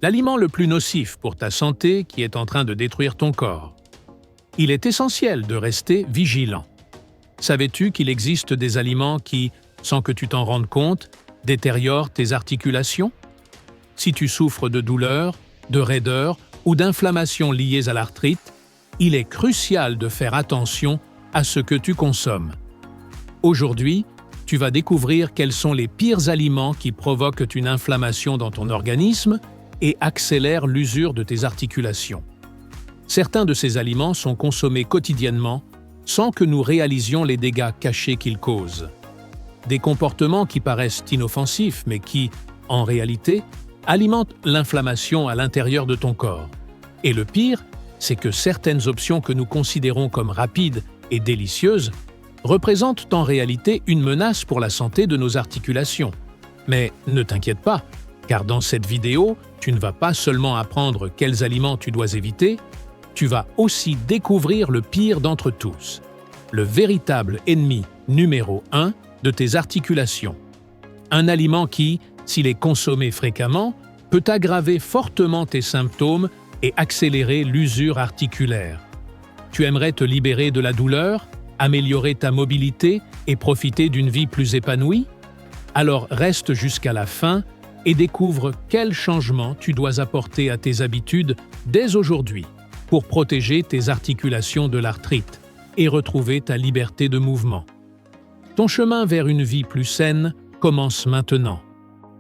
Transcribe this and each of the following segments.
l'aliment le plus nocif pour ta santé qui est en train de détruire ton corps. Il est essentiel de rester vigilant. Savais-tu qu'il existe des aliments qui, sans que tu t'en rendes compte, détériorent tes articulations? Si tu souffres de douleurs, de raideurs ou d'inflammations liées à l'arthrite, il est crucial de faire attention à ce que tu consommes. Aujourd'hui, tu vas découvrir quels sont les pires aliments qui provoquent une inflammation dans ton organisme et accélèrent l'usure de tes articulations. Certains de ces aliments sont consommés quotidiennement sans que nous réalisions les dégâts cachés qu'ils causent. Des comportements qui paraissent inoffensifs mais qui, en réalité, alimentent l'inflammation à l'intérieur de ton corps. Et le pire, c'est que certaines options que nous considérons comme rapides et délicieuses représentent en réalité une menace pour la santé de nos articulations. Mais ne t'inquiète pas, car dans cette vidéo, tu ne vas pas seulement apprendre quels aliments tu dois éviter, tu vas aussi découvrir le pire d'entre tous, le véritable ennemi numéro 1 de tes articulations. Un aliment qui, s'il est consommé fréquemment, peut aggraver fortement tes symptômes et accélérer l'usure articulaire. Tu aimerais te libérer de la douleur, améliorer ta mobilité et profiter d'une vie plus épanouie? Alors reste jusqu'à la fin et découvre quels changements tu dois apporter à tes habitudes dès aujourd'hui pour protéger tes articulations de l'arthrite et retrouver ta liberté de mouvement. Ton chemin vers une vie plus saine commence maintenant.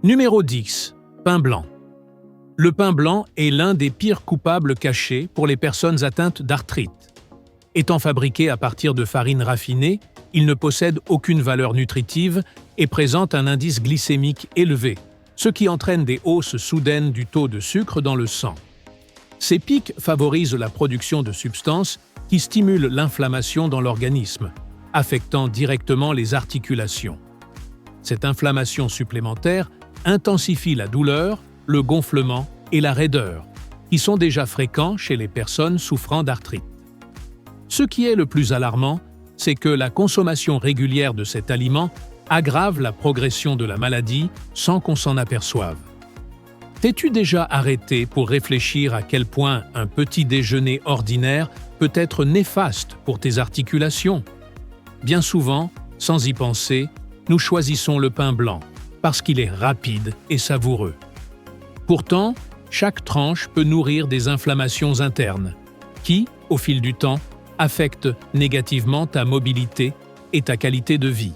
Numéro 10. Pain blanc. Le pain blanc est l'un des pires coupables cachés pour les personnes atteintes d'arthrite. Étant fabriqué à partir de farine raffinée, il ne possède aucune valeur nutritive et présente un indice glycémique élevé, ce qui entraîne des hausses soudaines du taux de sucre dans le sang. Ces pics favorisent la production de substances qui stimulent l'inflammation dans l'organisme, affectant directement les articulations. Cette inflammation supplémentaire intensifie la douleur, le gonflement et la raideur, qui sont déjà fréquents chez les personnes souffrant d'arthrite. Ce qui est le plus alarmant, c'est que la consommation régulière de cet aliment aggrave la progression de la maladie sans qu'on s'en aperçoive. T'es-tu déjà arrêté pour réfléchir à quel point un petit déjeuner ordinaire peut être néfaste pour tes articulations? Bien souvent, sans y penser, nous choisissons le pain blanc parce qu'il est rapide et savoureux. Pourtant, chaque tranche peut nourrir des inflammations internes qui, au fil du temps, affectent négativement ta mobilité et ta qualité de vie.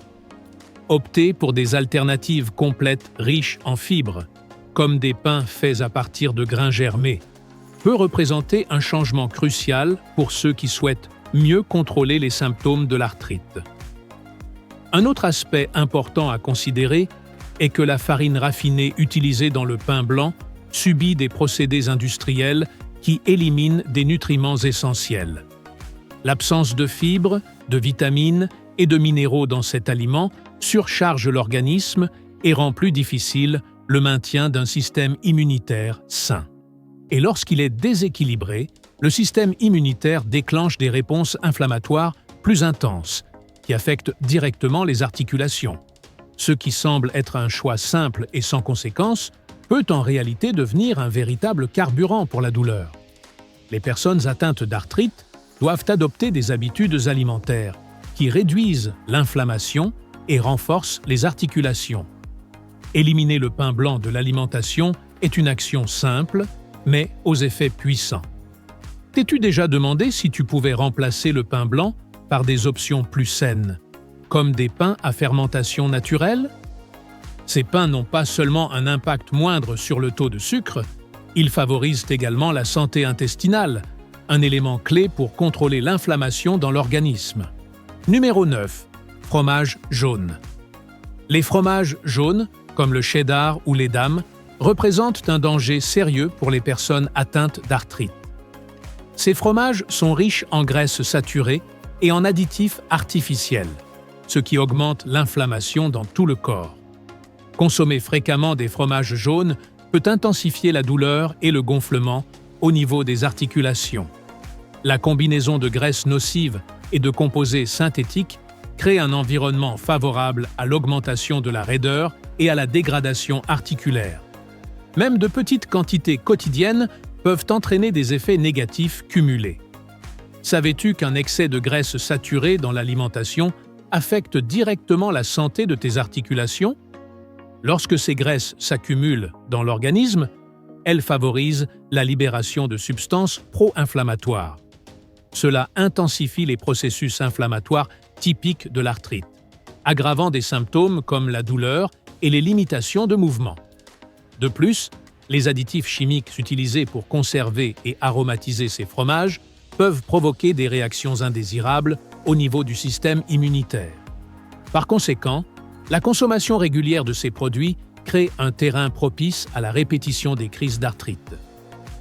Optez pour des alternatives complètes riches en fibres, comme des pains faits à partir de grains germés, peut représenter un changement crucial pour ceux qui souhaitent mieux contrôler les symptômes de l'arthrite. Un autre aspect important à considérer est que la farine raffinée utilisée dans le pain blanc subit des procédés industriels qui éliminent des nutriments essentiels. L'absence de fibres, de vitamines et de minéraux dans cet aliment surcharge l'organisme et rend plus difficile le maintien d'un système immunitaire sain. Et lorsqu'il est déséquilibré, le système immunitaire déclenche des réponses inflammatoires plus intenses, qui affectent directement les articulations. Ce qui semble être un choix simple et sans conséquence peut en réalité devenir un véritable carburant pour la douleur. Les personnes atteintes d'arthrite doivent adopter des habitudes alimentaires qui réduisent l'inflammation et renforcent les articulations. Éliminer le pain blanc de l'alimentation est une action simple, mais aux effets puissants. T'es-tu déjà demandé si tu pouvais remplacer le pain blanc par des options plus saines, comme des pains à fermentation naturelle? Ces pains n'ont pas seulement un impact moindre sur le taux de sucre, ils favorisent également la santé intestinale, un élément clé pour contrôler l'inflammation dans l'organisme. Numéro 9. Fromage jaune. Les fromages jaunes, comme le cheddar ou l'Edam, représentent un danger sérieux pour les personnes atteintes d'arthrite. Ces fromages sont riches en graisses saturées et en additifs artificiels, ce qui augmente l'inflammation dans tout le corps. Consommer fréquemment des fromages jaunes peut intensifier la douleur et le gonflement au niveau des articulations. La combinaison de graisses nocives et de composés synthétiques crée un environnement favorable à l'augmentation de la raideur et à la dégradation articulaire. Même de petites quantités quotidiennes peuvent entraîner des effets négatifs cumulés. Savais-tu qu'un excès de graisse saturée dans l'alimentation affecte directement la santé de tes articulations? Lorsque ces graisses s'accumulent dans l'organisme, elles favorisent la libération de substances pro-inflammatoires. Cela intensifie les processus inflammatoires typiques de l'arthrite, aggravant des symptômes comme la douleur et les limitations de mouvement. De plus, les additifs chimiques utilisés pour conserver et aromatiser ces fromages peuvent provoquer des réactions indésirables au niveau du système immunitaire. Par conséquent, la consommation régulière de ces produits crée un terrain propice à la répétition des crises d'arthrite.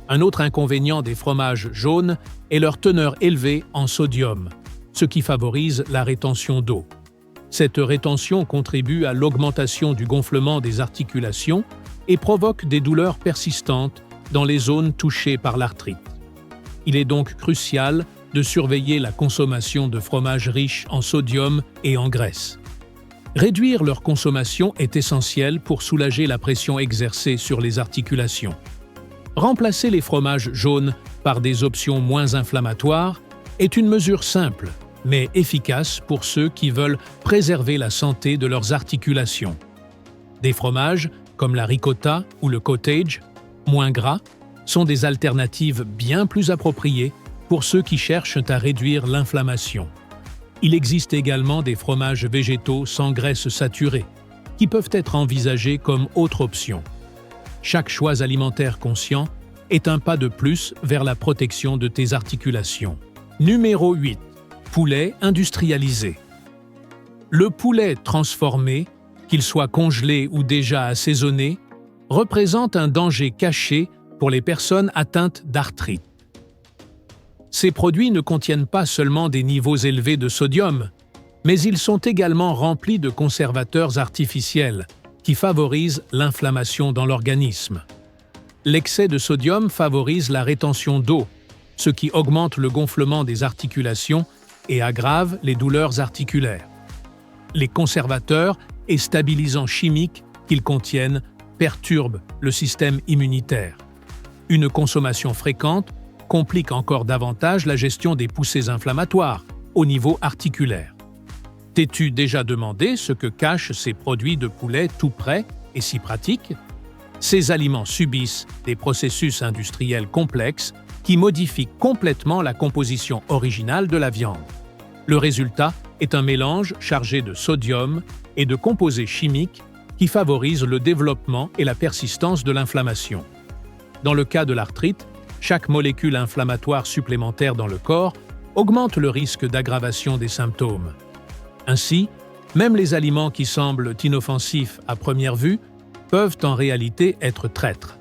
Un autre inconvénient des fromages jaunes est leur teneur élevée en sodium, ce qui favorise la rétention d'eau. Cette rétention contribue à l'augmentation du gonflement des articulations et provoque des douleurs persistantes dans les zones touchées par l'arthrite. Il est donc crucial de surveiller la consommation de fromages riches en sodium et en graisse. Réduire leur consommation est essentiel pour soulager la pression exercée sur les articulations. Remplacer les fromages jaunes par des options moins inflammatoires est une mesure simple, mais efficace pour ceux qui veulent préserver la santé de leurs articulations. Des fromages, comme la ricotta ou le cottage, moins gras, sont des alternatives bien plus appropriées pour ceux qui cherchent à réduire l'inflammation. Il existe également des fromages végétaux sans graisse saturée, qui peuvent être envisagés comme autre option. Chaque choix alimentaire conscient est un pas de plus vers la protection de tes articulations. Numéro 8. Poulet industrialisé. Le poulet transformé, qu'il soit congelé ou déjà assaisonné, représente un danger caché pour les personnes atteintes d'arthrite. Ces produits ne contiennent pas seulement des niveaux élevés de sodium, mais ils sont également remplis de conservateurs artificiels qui favorisent l'inflammation dans l'organisme. L'excès de sodium favorise la rétention d'eau, ce qui augmente le gonflement des articulations et aggrave les douleurs articulaires. Les conservateurs et stabilisants chimiques qu'ils contiennent perturbent le système immunitaire. Une consommation fréquente complique encore davantage la gestion des poussées inflammatoires au niveau articulaire. T'es-tu déjà demandé ce que cachent ces produits de poulet tout prêts et si pratiques? Ces aliments subissent des processus industriels complexes qui modifient complètement la composition originale de la viande. Le résultat est un mélange chargé de sodium et de composés chimiques qui favorisent le développement et la persistance de l'inflammation. Dans le cas de l'arthrite, chaque molécule inflammatoire supplémentaire dans le corps augmente le risque d'aggravation des symptômes. Ainsi, même les aliments qui semblent inoffensifs à première vue peuvent en réalité être traîtres.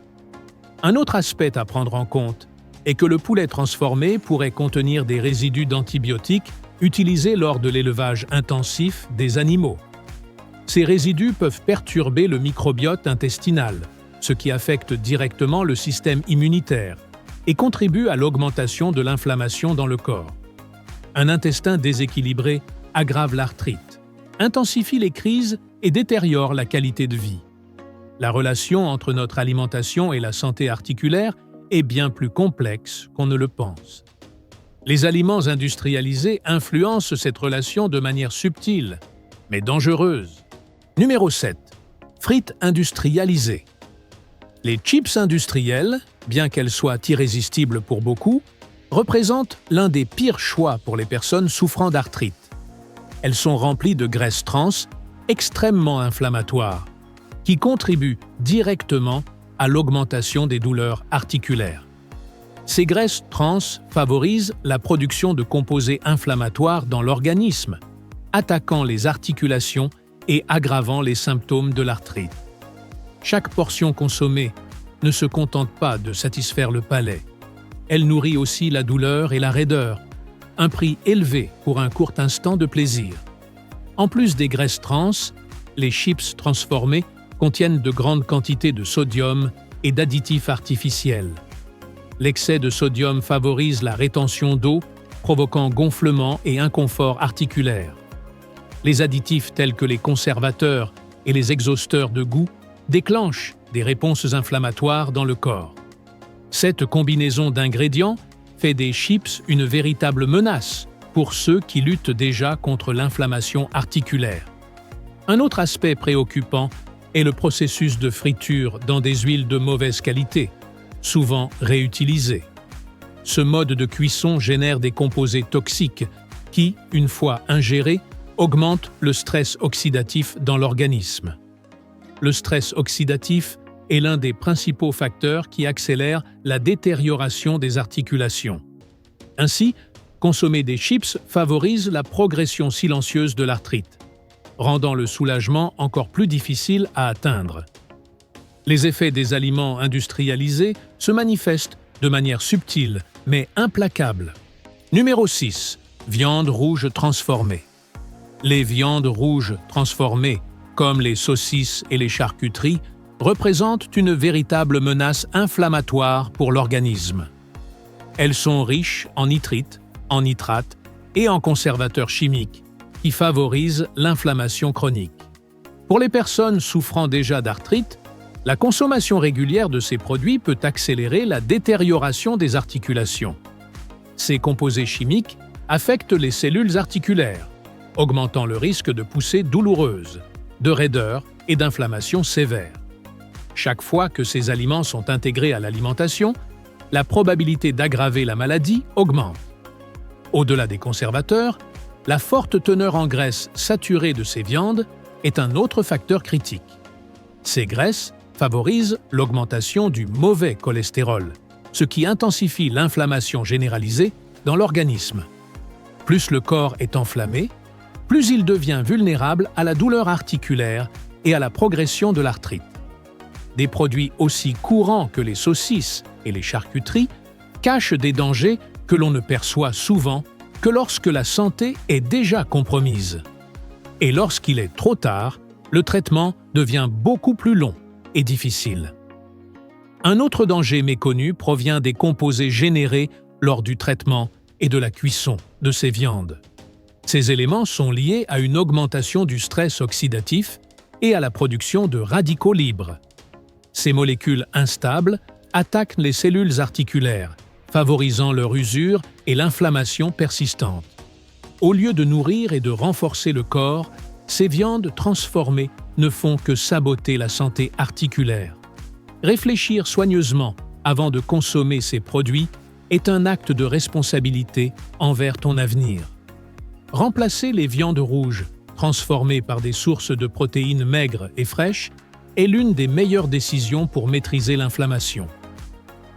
Un autre aspect à prendre en compte est que le poulet transformé pourrait contenir des résidus d'antibiotiques utilisés lors de l'élevage intensif des animaux. Ces résidus peuvent perturber le microbiote intestinal, ce qui affecte directement le système immunitaire et contribue à l'augmentation de l'inflammation dans le corps. Un intestin déséquilibré aggrave l'arthrite, intensifie les crises et détériore la qualité de vie. La relation entre notre alimentation et la santé articulaire est bien plus complexe qu'on ne le pense. Les aliments industrialisés influencent cette relation de manière subtile, mais dangereuse. Numéro 7. Frites industrialisées. Les chips industrielles, bien qu'elles soient irrésistibles pour beaucoup, représentent l'un des pires choix pour les personnes souffrant d'arthrite. Elles sont remplies de graisses trans extrêmement inflammatoires, qui contribuent directement à l'augmentation des douleurs articulaires. Ces graisses trans favorisent la production de composés inflammatoires dans l'organisme, attaquant les articulations et aggravant les symptômes de l'arthrite. Chaque portion consommée ne se contente pas de satisfaire le palais. Elle nourrit aussi la douleur et la raideur, un prix élevé pour un court instant de plaisir. En plus des graisses trans, les chips transformés contiennent de grandes quantités de sodium et d'additifs artificiels. L'excès de sodium favorise la rétention d'eau, provoquant gonflement et inconfort articulaire. Les additifs tels que les conservateurs et les exhausteurs de goût déclenchent des réponses inflammatoires dans le corps. Cette combinaison d'ingrédients fait des chips une véritable menace pour ceux qui luttent déjà contre l'inflammation articulaire. Un autre aspect préoccupant est le processus de friture dans des huiles de mauvaise qualité, souvent réutilisées. Ce mode de cuisson génère des composés toxiques qui, une fois ingérés, augmentent le stress oxydatif dans l'organisme. Le stress oxydatif est l'un des principaux facteurs qui accélère la détérioration des articulations. Ainsi, consommer des chips favorise la progression silencieuse de l'arthrite, rendant le soulagement encore plus difficile à atteindre. Les effets des aliments industrialisés se manifestent de manière subtile, mais implacable. Numéro 6. Viande rouge transformée. Les viandes rouges transformées, comme les saucisses et les charcuteries, représentent une véritable menace inflammatoire pour l'organisme. Elles sont riches en nitrites, en nitrates et en conservateurs chimiques qui favorisent l'inflammation chronique. Pour les personnes souffrant déjà d'arthrite, la consommation régulière de ces produits peut accélérer la détérioration des articulations. Ces composés chimiques affectent les cellules articulaires, augmentant le risque de poussées douloureuses, de raideur et d'inflammation sévère. Chaque fois que ces aliments sont intégrés à l'alimentation, la probabilité d'aggraver la maladie augmente. Au-delà des conservateurs, la forte teneur en graisses saturées de ces viandes est un autre facteur critique. Ces graisses favorisent l'augmentation du mauvais cholestérol, ce qui intensifie l'inflammation généralisée dans l'organisme. Plus le corps est enflammé, plus il devient vulnérable à la douleur articulaire et à la progression de l'arthrite. Des produits aussi courants que les saucisses et les charcuteries cachent des dangers que l'on ne perçoit souvent que lorsque la santé est déjà compromise. Et lorsqu'il est trop tard, le traitement devient beaucoup plus long et difficile. Un autre danger méconnu provient des composés générés lors du traitement et de la cuisson de ces viandes. Ces éléments sont liés à une augmentation du stress oxydatif et à la production de radicaux libres. Ces molécules instables attaquent les cellules articulaires, favorisant leur usure et l'inflammation persistante. Au lieu de nourrir et de renforcer le corps, ces viandes transformées ne font que saboter la santé articulaire. Réfléchir soigneusement avant de consommer ces produits est un acte de responsabilité envers ton avenir. Remplacer les viandes rouges, transformées par des sources de protéines maigres et fraîches, est l'une des meilleures décisions pour maîtriser l'inflammation.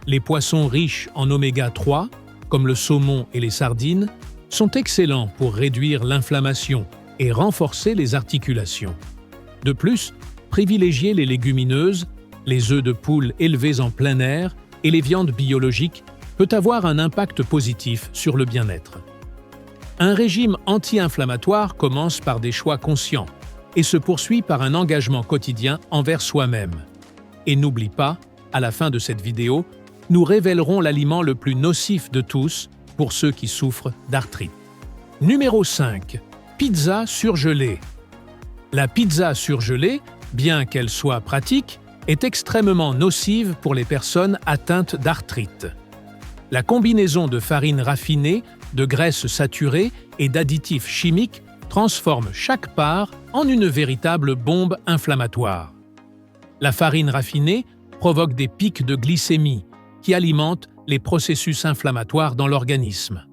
Les poissons riches en oméga 3, comme le saumon et les sardines, sont excellents pour réduire l'inflammation et renforcer les articulations. De plus, privilégier les légumineuses, les œufs de poule élevés en plein air et les viandes biologiques peut avoir un impact positif sur le bien-être. Un régime anti-inflammatoire commence par des choix conscients et se poursuit par un engagement quotidien envers soi-même. Et n'oublie pas, à la fin de cette vidéo, nous révélerons l'aliment le plus nocif de tous pour ceux qui souffrent d'arthrite. Numéro 5. Pizza surgelée. La pizza surgelée, bien qu'elle soit pratique, est extrêmement nocive pour les personnes atteintes d'arthrite. La combinaison de farine raffinée, de graisses saturées et d'additifs chimiques transforme chaque part en une véritable bombe inflammatoire. La farine raffinée provoque des pics de glycémie qui alimentent les processus inflammatoires dans l'organisme.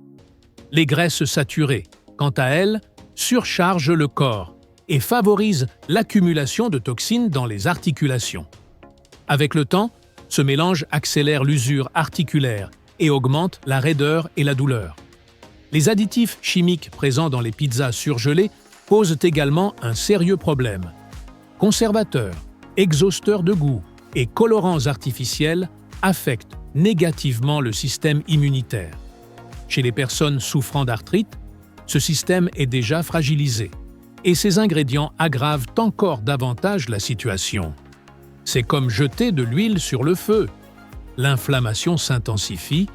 Les graisses saturées, quant à elles, surchargent le corps et favorisent l'accumulation de toxines dans les articulations. Avec le temps, ce mélange accélère l'usure articulaire et augmente la raideur et la douleur. Les additifs chimiques présents dans les pizzas surgelées posent également un sérieux problème. Conservateurs, exhausteurs de goût et colorants artificiels affectent négativement le système immunitaire. Chez les personnes souffrant d'arthrite, ce système est déjà fragilisé et ces ingrédients aggravent encore davantage la situation. C'est comme jeter de l'huile sur le feu. L'inflammation s'intensifie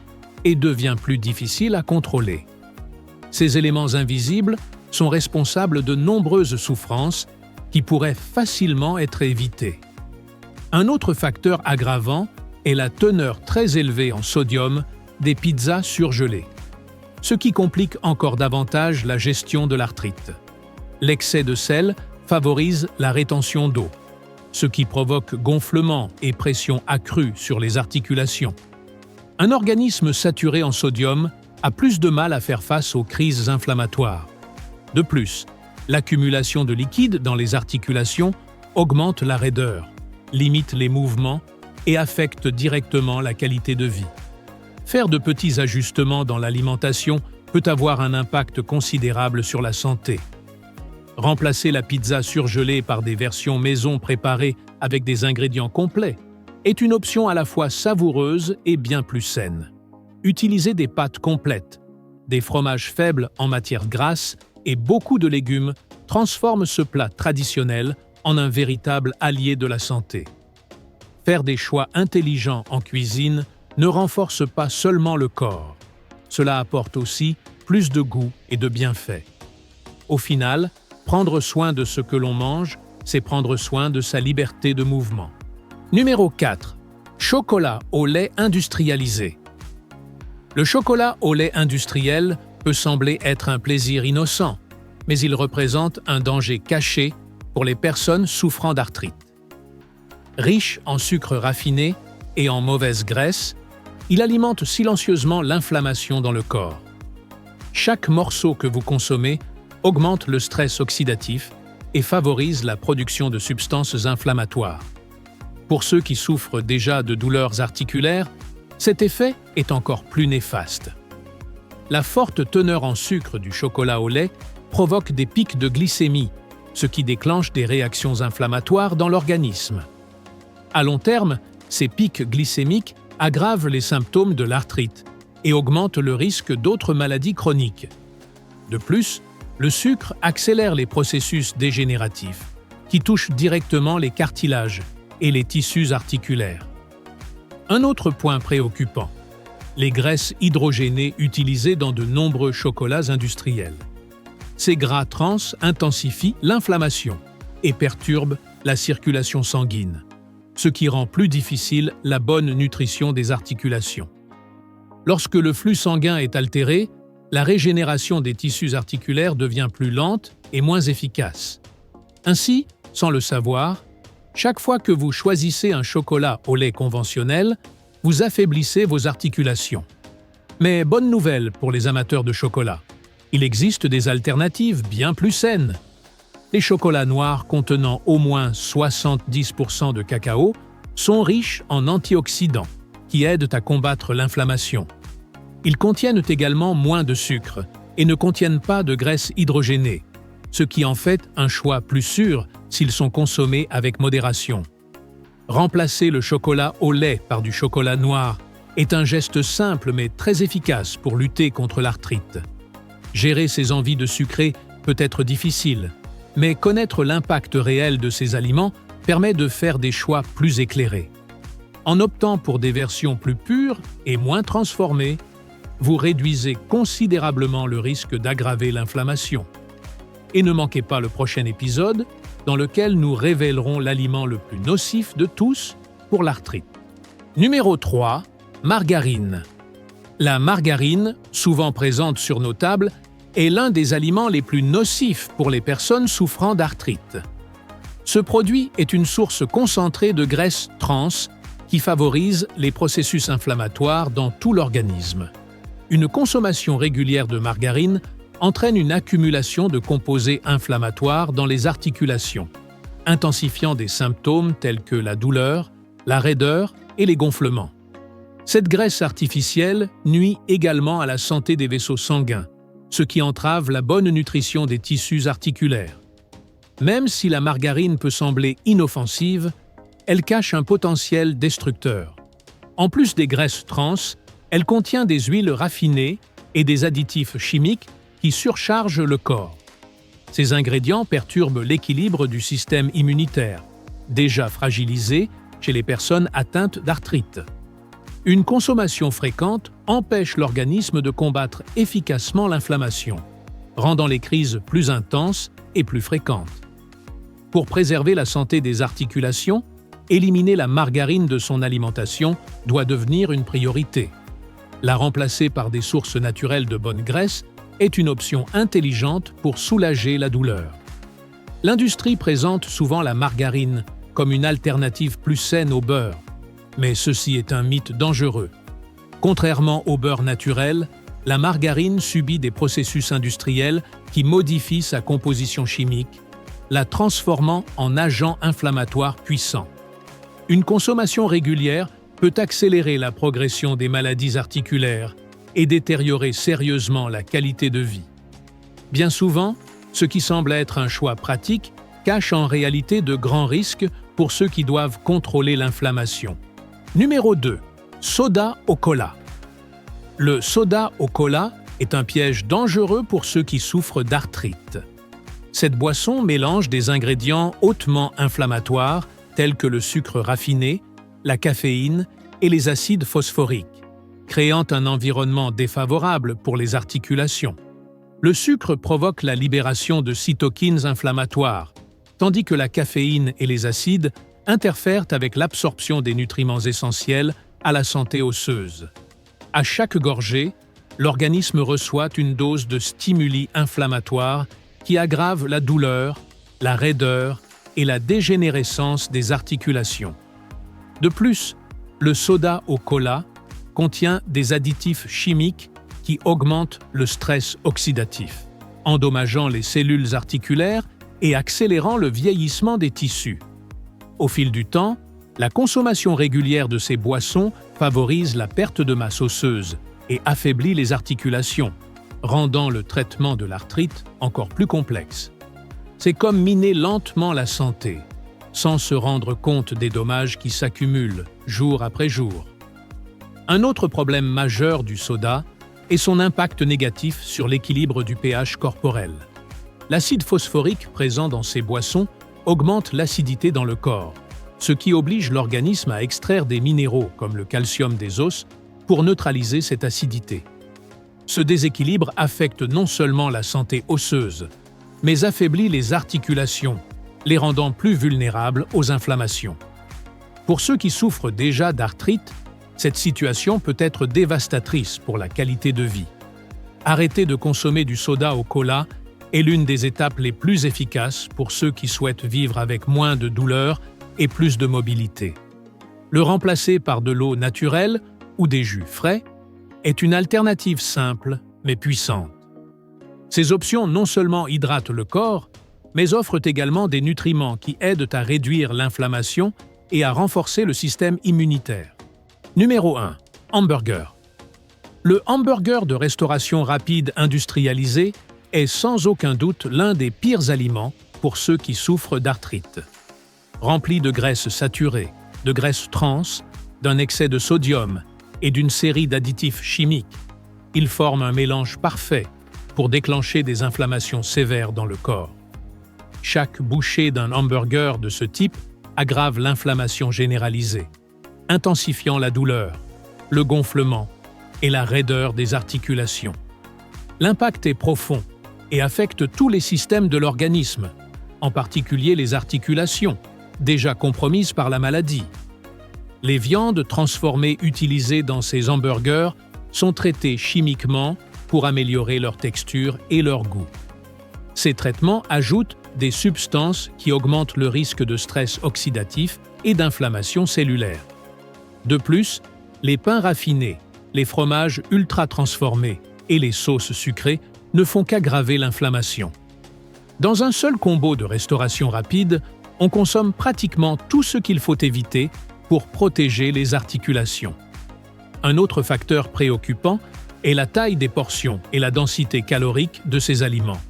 et devient plus difficile à contrôler. Ces éléments invisibles sont responsables de nombreuses souffrances qui pourraient facilement être évitées. Un autre facteur aggravant est la teneur très élevée en sodium des pizzas surgelées, ce qui complique encore davantage la gestion de l'arthrite. L'excès de sel favorise la rétention d'eau, ce qui provoque gonflement et pression accrue sur les articulations. Un organisme saturé en sodium a plus de mal à faire face aux crises inflammatoires. De plus, l'accumulation de liquide dans les articulations augmente la raideur, limite les mouvements et affecte directement la qualité de vie. Faire de petits ajustements dans l'alimentation peut avoir un impact considérable sur la santé. Remplacer la pizza surgelée par des versions maison préparées avec des ingrédients complets est une option à la fois savoureuse et bien plus saine. Utilisez des pâtes complètes, des fromages faibles en matière grasse et beaucoup de légumes transforment ce plat traditionnel en un véritable allié de la santé. Faire des choix intelligents en cuisine ne renforce pas seulement le corps, cela apporte aussi plus de goût et de bienfaits. Au final, prendre soin de ce que l'on mange, c'est prendre soin de sa liberté de mouvement. Numéro 4. Chocolat au lait industrialisé. Le chocolat au lait industriel peut sembler être un plaisir innocent, mais il représente un danger caché pour les personnes souffrant d'arthrite. Riche en sucre raffiné et en mauvaise graisse, il alimente silencieusement l'inflammation dans le corps. Chaque morceau que vous consommez augmente le stress oxydatif et favorise la production de substances inflammatoires. Pour ceux qui souffrent déjà de douleurs articulaires, cet effet est encore plus néfaste. La forte teneur en sucre du chocolat au lait provoque des pics de glycémie, ce qui déclenche des réactions inflammatoires dans l'organisme. À long terme, ces pics glycémiques aggravent les symptômes de l'arthrite et augmentent le risque d'autres maladies chroniques. De plus, le sucre accélère les processus dégénératifs, qui touchent directement les cartilages et les tissus articulaires. Un autre point préoccupant, les graisses hydrogénées utilisées dans de nombreux chocolats industriels. Ces gras trans intensifient l'inflammation et perturbent la circulation sanguine, ce qui rend plus difficile la bonne nutrition des articulations. Lorsque le flux sanguin est altéré, la régénération des tissus articulaires devient plus lente et moins efficace. Ainsi, sans le savoir, chaque fois que vous choisissez un chocolat au lait conventionnel, vous affaiblissez vos articulations. Mais bonne nouvelle pour les amateurs de chocolat, il existe des alternatives bien plus saines. Les chocolats noirs contenant au moins 70% de cacao sont riches en antioxydants qui aident à combattre l'inflammation. Ils contiennent également moins de sucre et ne contiennent pas de graisse hydrogénée, ce qui en fait un choix plus sûr s'ils sont consommés avec modération. Remplacer le chocolat au lait par du chocolat noir est un geste simple mais très efficace pour lutter contre l'arthrite. Gérer ses envies de sucré peut être difficile, mais connaître l'impact réel de ces aliments permet de faire des choix plus éclairés. En optant pour des versions plus pures et moins transformées, vous réduisez considérablement le risque d'aggraver l'inflammation. Et ne manquez pas le prochain épisode dans lequel nous révélerons l'aliment le plus nocif de tous pour l'arthrite. Numéro 3. Margarine. La margarine, souvent présente sur nos tables, est l'un des aliments les plus nocifs pour les personnes souffrant d'arthrite. Ce produit est une source concentrée de graisse trans qui favorise les processus inflammatoires dans tout l'organisme. Une consommation régulière de margarine entraîne une accumulation de composés inflammatoires dans les articulations, intensifiant des symptômes tels que la douleur, la raideur et les gonflements. Cette graisse artificielle nuit également à la santé des vaisseaux sanguins, ce qui entrave la bonne nutrition des tissus articulaires. Même si la margarine peut sembler inoffensive, elle cache un potentiel destructeur. En plus des graisses trans, elle contient des huiles raffinées et des additifs chimiques qui surchargent le corps. Ces ingrédients perturbent l'équilibre du système immunitaire, déjà fragilisé chez les personnes atteintes d'arthrite. Une consommation fréquente empêche l'organisme de combattre efficacement l'inflammation, rendant les crises plus intenses et plus fréquentes. Pour préserver la santé des articulations, éliminer la margarine de son alimentation doit devenir une priorité. La remplacer par des sources naturelles de bonne graisse est une option intelligente pour soulager la douleur. L'industrie présente souvent la margarine comme une alternative plus saine au beurre, mais ceci est un mythe dangereux. Contrairement au beurre naturel, la margarine subit des processus industriels qui modifient sa composition chimique, la transformant en agent inflammatoire puissant. Une consommation régulière peut accélérer la progression des maladies articulaires et détériorer sérieusement la qualité de vie. Bien souvent, ce qui semble être un choix pratique cache en réalité de grands risques pour ceux qui doivent contrôler l'inflammation. Numéro 2. Soda au cola. Le soda au cola est un piège dangereux pour ceux qui souffrent d'arthrite. Cette boisson mélange des ingrédients hautement inflammatoires tels que le sucre raffiné, la caféine et les acides phosphoriques, créant un environnement défavorable pour les articulations. Le sucre provoque la libération de cytokines inflammatoires, tandis que la caféine et les acides interfèrent avec l'absorption des nutriments essentiels à la santé osseuse. À chaque gorgée, l'organisme reçoit une dose de stimuli inflammatoires qui aggravent la douleur, la raideur et la dégénérescence des articulations. De plus, le soda au cola contient des additifs chimiques qui augmentent le stress oxydatif, endommageant les cellules articulaires et accélérant le vieillissement des tissus. Au fil du temps, la consommation régulière de ces boissons favorise la perte de masse osseuse et affaiblit les articulations, rendant le traitement de l'arthrite encore plus complexe. C'est comme miner lentement la santé, sans se rendre compte des dommages qui s'accumulent jour après jour. Un autre problème majeur du soda est son impact négatif sur l'équilibre du pH corporel. L'acide phosphorique présent dans ces boissons augmente l'acidité dans le corps, ce qui oblige l'organisme à extraire des minéraux comme le calcium des os pour neutraliser cette acidité. Ce déséquilibre affecte non seulement la santé osseuse, mais affaiblit les articulations, les rendant plus vulnérables aux inflammations. Pour ceux qui souffrent déjà d'arthrite, cette situation peut être dévastatrice pour la qualité de vie. Arrêter de consommer du soda au cola est l'une des étapes les plus efficaces pour ceux qui souhaitent vivre avec moins de douleur et plus de mobilité. Le remplacer par de l'eau naturelle ou des jus frais est une alternative simple mais puissante. Ces options non seulement hydratent le corps, mais offrent également des nutriments qui aident à réduire l'inflammation et à renforcer le système immunitaire. Numéro 1. Hamburger. Le hamburger de restauration rapide industrialisé est sans aucun doute l'un des pires aliments pour ceux qui souffrent d'arthrite. Rempli de graisses saturées, de graisses trans, d'un excès de sodium et d'une série d'additifs chimiques, il forme un mélange parfait pour déclencher des inflammations sévères dans le corps. Chaque bouchée d'un hamburger de ce type aggrave l'inflammation généralisée, intensifiant la douleur, le gonflement et la raideur des articulations. L'impact est profond et affecte tous les systèmes de l'organisme, en particulier les articulations, déjà compromises par la maladie. Les viandes transformées utilisées dans ces hamburgers sont traitées chimiquement pour améliorer leur texture et leur goût. Ces traitements ajoutent des substances qui augmentent le risque de stress oxydatif et d'inflammation cellulaire. De plus, les pains raffinés, les fromages ultra-transformés et les sauces sucrées ne font qu'aggraver l'inflammation. Dans un seul combo de restauration rapide, on consomme pratiquement tout ce qu'il faut éviter pour protéger les articulations. Un autre facteur préoccupant est la taille des portions et la densité calorique de ces aliments.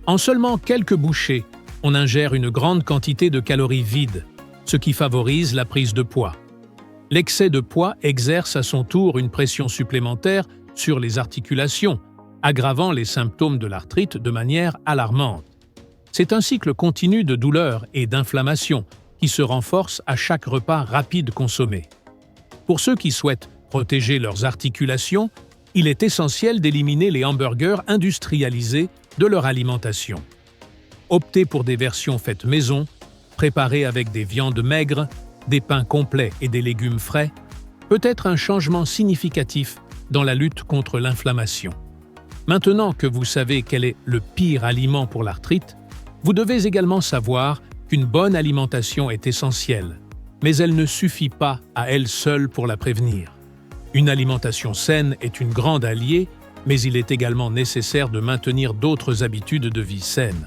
En seulement quelques bouchées, on ingère une grande quantité de calories vides, ce qui favorise la prise de poids. L'excès de poids exerce à son tour une pression supplémentaire sur les articulations, aggravant les symptômes de l'arthrite de manière alarmante. C'est un cycle continu de douleur et d'inflammation qui se renforce à chaque repas rapide consommé. Pour ceux qui souhaitent protéger leurs articulations, il est essentiel d'éliminer les hamburgers industrialisés de leur alimentation. Optez pour des versions faites maison, préparées avec des viandes maigres des pains complets et des légumes frais, peut être un changement significatif dans la lutte contre l'inflammation. Maintenant que vous savez quel est le pire aliment pour l'arthrite, vous devez également savoir qu'une bonne alimentation est essentielle, mais elle ne suffit pas à elle seule pour la prévenir. Une alimentation saine est une grande alliée, mais il est également nécessaire de maintenir d'autres habitudes de vie saines.